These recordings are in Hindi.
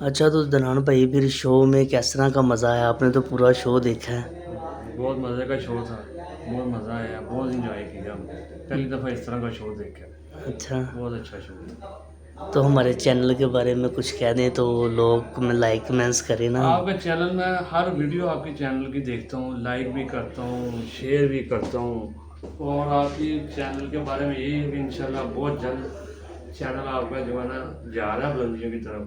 अच्छा तो दनान भाई फिर शो में किस तरह का मज़ा आया? आपने तो पूरा शो देखा है। बहुत मज़े का शो था। बहुत मज़ा आया, बहुत इंजॉय किया हमने। पहली दफ़ा इस तरह का शो देखा। अच्छा बहुत अच्छा शो था। तो हमारे चैनल के बारे में कुछ कह दें तो लोग लाइक कमेंट्स करें ना। आपका चैनल, मैं हर वीडियो आपके चैनल की देखता हूँ, लाइक भी करता हूँ, शेयर भी करता हूँ। और आपकी चैनल के बारे में यही है कि इंशाल्लाह बहुत जल्द चैनल आपका जो है ना जा रहा है बुलंदियों की तरफ।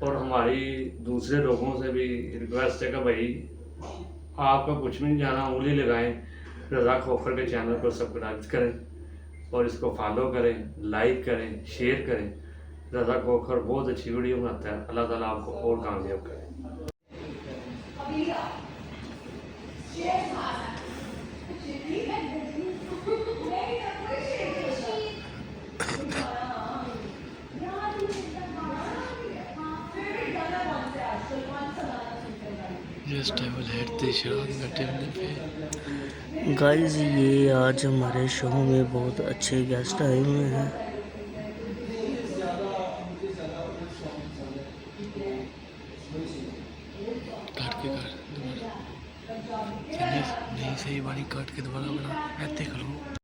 और हमारी दूसरे लोगों से भी रिक्वेस्ट है कि भाई आपका कुछ भी नहीं जाना, उंगली लगाएं, रज़ा खोखर के चैनल को सब्सक्राइब करें और इसको फॉलो करें, लाइक करें, शेयर करें। रज़ा खोखर बहुत अच्छी वीडियो बनाता है। अल्लाह ताला आपको और कामयाब करे। Just I will hit the shot पे। गाइस ये आज हमारे शो में बहुत अच्छे गेस्ट आए हुए हैं। काट के काट दोबारा। नहीं नहीं सही बारी काट के दोबारा बना ऐसे करो।